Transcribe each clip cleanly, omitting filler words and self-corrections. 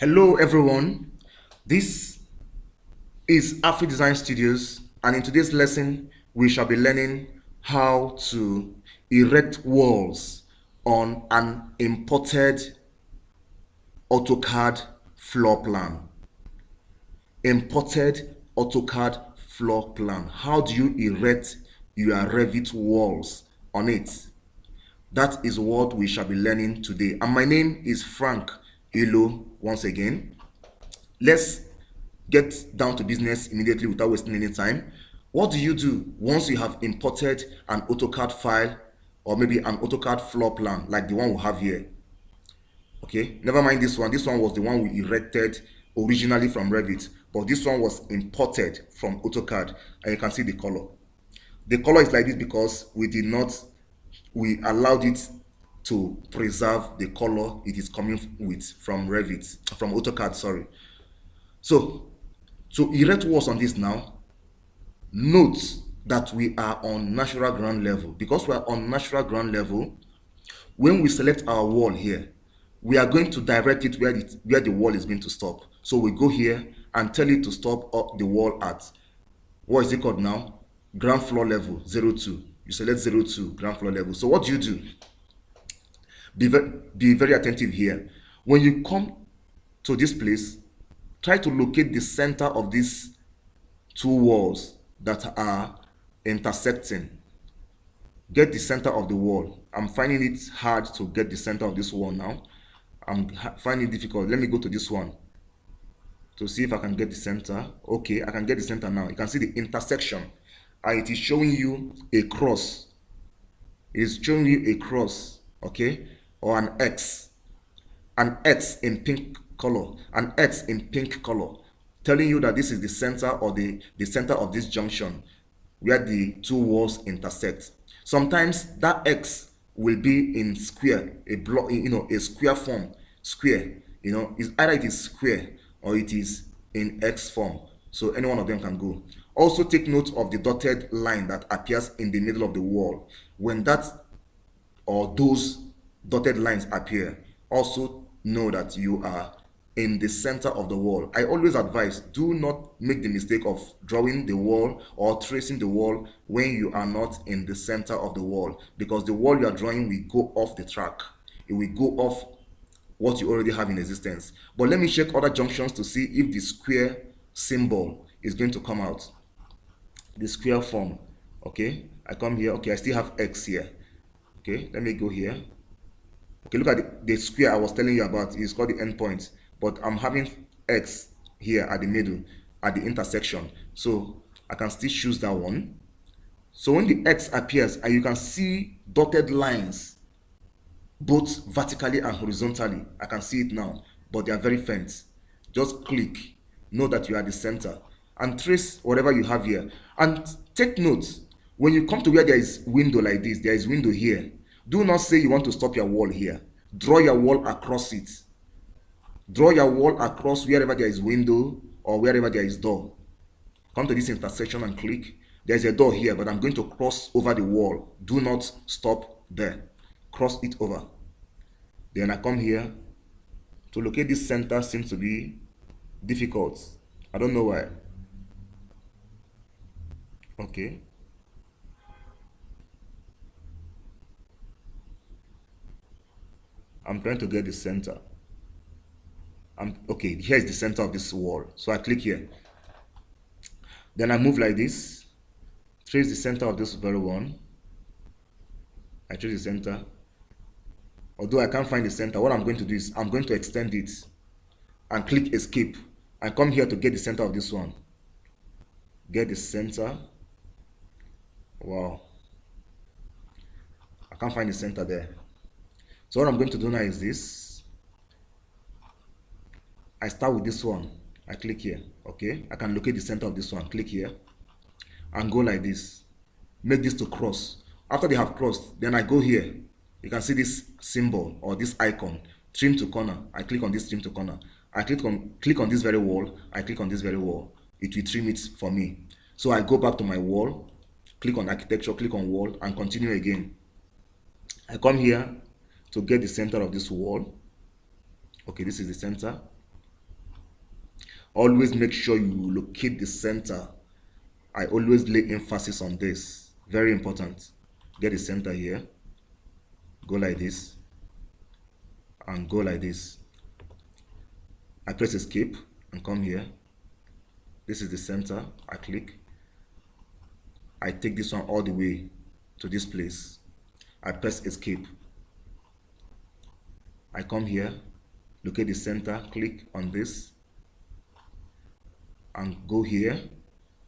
Hello everyone, this is Afri Design Studios, and in today's lesson we shall be learning how to erect walls on an imported AutoCAD floor plan. Imported AutoCAD floor plan. How do you erect your Revit walls on it? That is what we shall be learning today. And my name is Frank Ilo once again. Let's get down to business immediately without wasting any time. What do you do once you have imported an AutoCAD file or maybe an AutoCAD floor plan like the one we have here? Okay, never mind this one. This one was the one we erected originally from Revit, but this one was imported from AutoCAD, and you can see the color. The color is like this because we allowed it to preserve the color it is coming with from Revit, from AutoCAD, sorry. So to erect walls on this now, note that we are on natural ground level. Because we are on natural ground level, when we select our wall here, we are going to direct it where the wall is going to stop. So we go here and tell it to stop up the wall at, what is it called now? Ground floor level 02. You select 02 ground floor level. So what do you do? Be very attentive here. When you come to this place, try to locate the center of these two walls that are intersecting. Get the center of the wall. I'm finding it hard to get the center of this wall now. I'm finding it difficult. Let me go to this one to see if I can get the center. Okay, I can get the center now. You can see the intersection, and it is showing you a cross. It is showing you a cross, okay, or an X in pink color, an X in pink color, telling you that this is the center or the center of this junction where the two walls intersect. Sometimes that X will be in square, a block, a square form, square, it's either it is square or it is in X form. So any one of them can go. Also take note of the dotted line that appears in the middle of the wall. When that or those dotted lines appear, also know that you are in the center of the wall. I always advise, do not make the mistake of drawing the wall or tracing the wall when you are not in the center of the wall, because the wall you are drawing will go off the track. It will go off what you already have in existence. But let me check other junctions to see if the square symbol is going to come out. The square form. Okay, I come here. Okay, I still have X here. Okay, let me go here. Okay, look at the square I was telling you about. It's called the endpoint, but I'm having X here at the middle, at the intersection. So I can still choose that one. So when the X appears, and you can see dotted lines, both vertically and horizontally, I can see it now, but they are very faint. Just click, know that you are the center, and trace whatever you have here. And take note, when you come to where there is window like this, there is window here. Do not say you want to stop your wall here. Draw your wall across it. Draw your wall across wherever there is window or wherever there is door. Come to this intersection and click. There's a door here, but I'm going to cross over the wall. Do not stop there. Cross it over. Then I come here. To locate this center seems to be difficult. I don't know why. Okay. I'm trying to get the center. Okay, here's the center of this wall. So I click here. Then I move like this. Trace the center of this very one. I trace the center. Although I can't find the center, what I'm going to do is I'm going to extend it and click escape. I come here to get the center of this one. Get the center. Wow. I can't find the center there. So what I'm going to do now is this. I start with this one. I click here. Okay. I can locate the center of this one. Click here. And go like this. Make this to cross. After they have crossed, then I go here. You can see this symbol or this icon. Trim to corner. I click on this trim to corner. I click on this very wall. I click on this very wall. It will trim it for me. So I go back to my wall. Click on architecture. Click on wall and continue again. I come here to get the center of this wall. Okay, this is the center. Always make sure you locate the center. I always lay emphasis on this. Very important. Get the center here. Go like this. And go like this. I press escape and come here. This is the center. I click. I take this one all the way to this place. I press escape. I come here, locate the center, click on this, and go here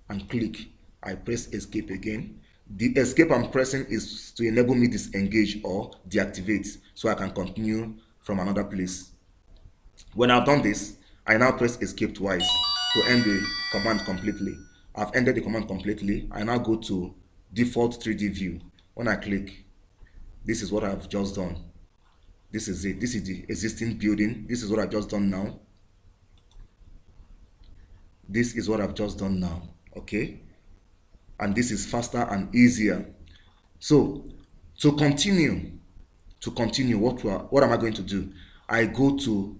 and click. I press escape again. The escape I'm pressing is to enable me disengage or deactivate so I can continue from another place. When I've done this, I now press escape twice to end the command completely. I've ended the command completely. I now go to default 3D view. When I click, this is what I've just done. This is it. This is the existing building. This is what I've just done now. This is what I've just done now. Okay? And this is faster and easier. So, to continue, what am I going to do? I go to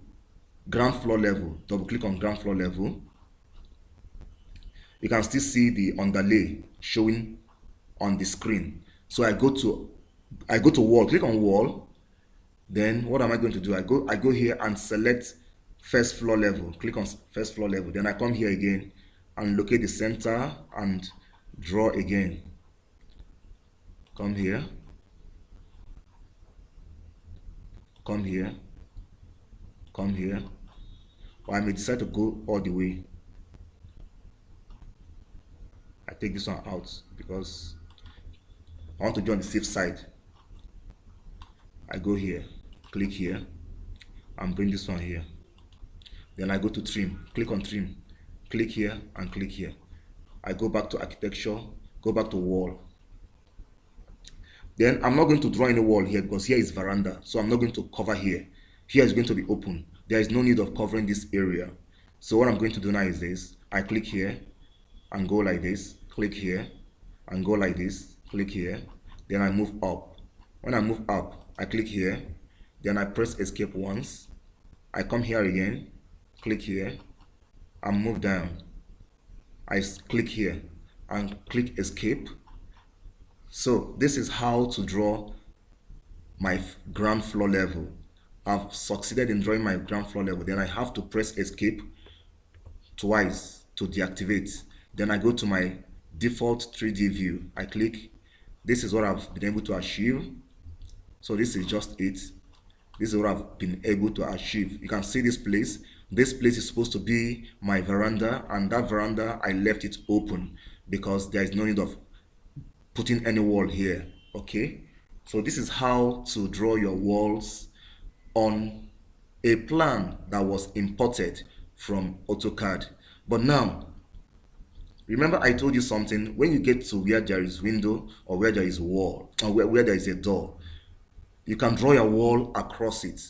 ground floor level, double click on ground floor level. You can still see the underlay showing on the screen. So I go to wall, click on wall. Then what am I going to do? I go here and select first floor level. Click on first floor level. Then I come here again and locate the center and draw again. Come here. Come here. Come here. Or I may decide to go all the way. I take this one out because I want to be on the safe side. I go here, click here, and bring this one here. Then I go to trim, click on trim, click here and click here. I go back to architecture, go back to wall. Then I'm not going to draw any wall here because here is veranda, so I'm not going to cover here. Here is going to be open. There is no need of covering this area. So what I'm going to do now is this. I click here and go like this, click here and go like this, click here. Then I move up. When I move up, I click here, then I press escape once. I come here again, click here and move down. I click here and click escape. So this is how to draw my ground floor level. I've succeeded in drawing my ground floor level. Then I have to press escape twice to deactivate. Then I go to my default 3D view. I click. This is what I've been able to achieve. So this is just it. This is what I've been able to achieve. You can see this place. This place is supposed to be my veranda, and that veranda I left it open because there is no need of putting any wall here. Okay, so this is how to draw your walls on a plan that was imported from AutoCAD. But now, remember I told you something. When you get to where there is window or where there is wall or where there is a door, you can draw your wall across it.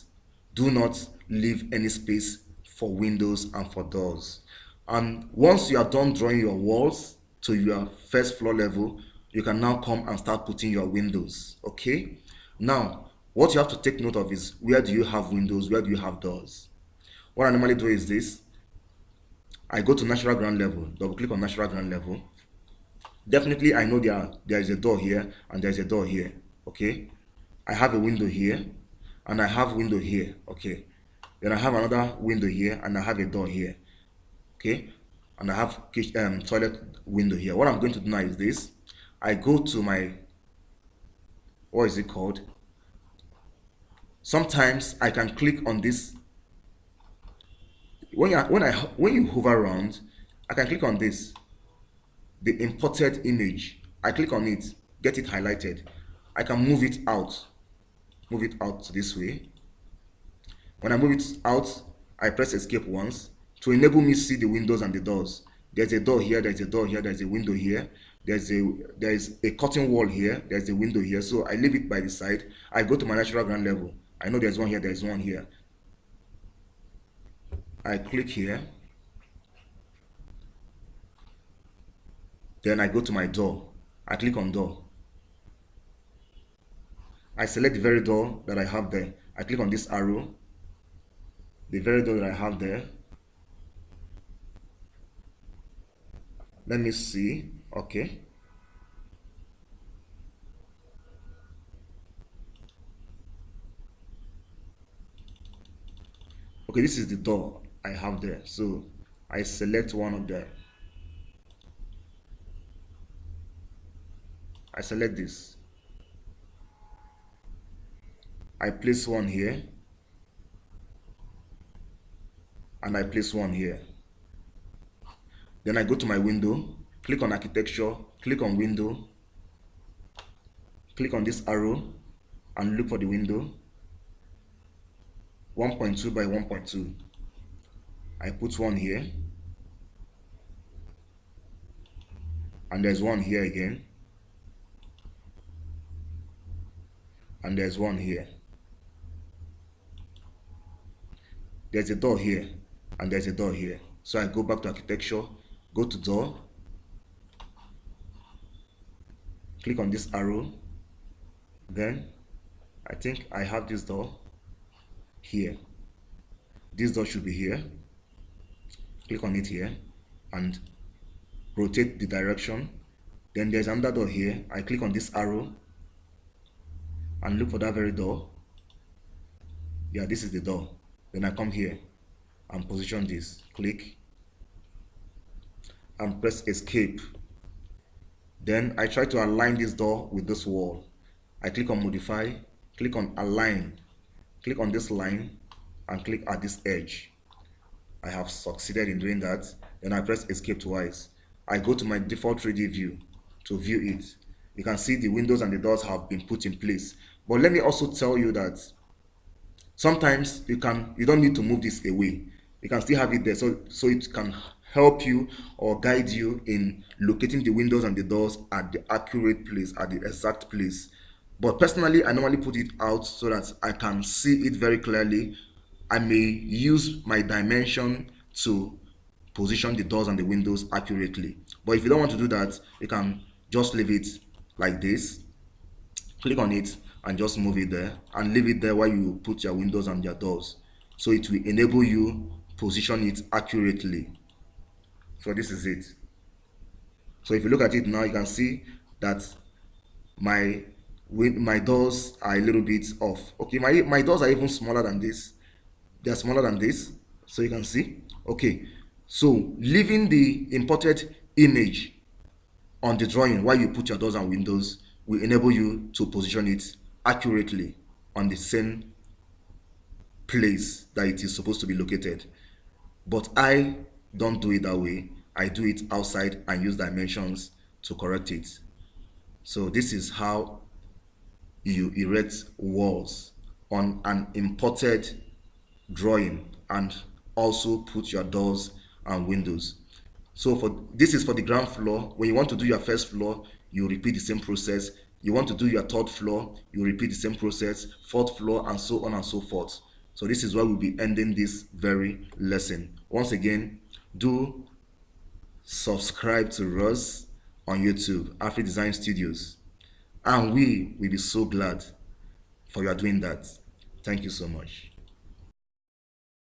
Do not leave any space for windows and for doors. And once you are done drawing your walls to your first floor level, you can now come and start putting your windows. Okay, now what you have to take note of is, where do you have windows, where do you have doors? What I normally do is this. I go to natural ground level, double click on natural ground level. Definitely I know there is a door here and there is a door here. Okay, I have a window here and I have window here. Okay, then I have another window here and I have a door here. Okay, and I have toilet window here. What I'm going to do now is this. I go to my, what is it called? Sometimes I can click on this. When you hover around, I can click on this, the imported image. I click on it, get it highlighted. I can move it out this way. When I move it out, I press escape once to enable me to see the windows and the doors. There's a door here, there's a door here, there's a window here, there's a curtain wall here, there's a window here. So I leave it by the side. I go to my natural ground level. I know there's one here, there's one here. I click here. Then I go to my door. I click on door. I select the very door that I have there. I click on this arrow. The very door that I have there. Let me see. Okay. Okay, this is the door I have there. So I select one of them. I select this. I place one here and I place one here. Then I go to my window, click on architecture, click on window, click on this arrow and look for the window. 1.2 by 1.2. I put one here and there's one here again and there's one here. There's a door here and there's a door here. So I go back to architecture, go to door, click on this arrow. Then I think I have this door here. This door should be here. Click on it here and rotate the direction. Then there's another door here. I click on this arrow and look for that very door. Yeah, this is the door. Then I come here and position this. Click and press escape. Then I try to align this door with this wall. I click on modify, click on align, click on this line and click at this edge. I have succeeded in doing that. Then I press escape twice. I go to my default 3D view to view it. You can see the windows and the doors have been put in place. But let me also tell you that sometimes you don't need to move this away. You can still have it there so it can help you or guide you in locating the windows and the doors at the accurate place, at the exact place. But personally, I normally put it out so that I can see it very clearly. I may use my dimension to position the doors and the windows accurately. But if you don't want to do that, you can just leave it like this. Click on it and just move it there and leave it there while you put your windows and your doors. So it will enable you position it accurately. So this is it. So if you look at it now, you can see that my doors are a little bit off. Okay, my doors are even smaller than this. They are smaller than this, so you can see. Okay, so leaving the imported image on the drawing while you put your doors and windows will enable you to position it accurately on the same place that it is supposed to be located. But I don't do it that way. I do it outside and use dimensions to correct it. So this is how you erect walls on an imported drawing and also put your doors and windows. So this is for the ground floor. When you want to do your first floor, you repeat the same process. You want to do your third floor, you repeat the same process, fourth floor, and so on and so forth. So this is where we'll be ending this very lesson. Once again, do subscribe to us on YouTube, Afri Design Studios, and we will be so glad for you are doing that. Thank you so much.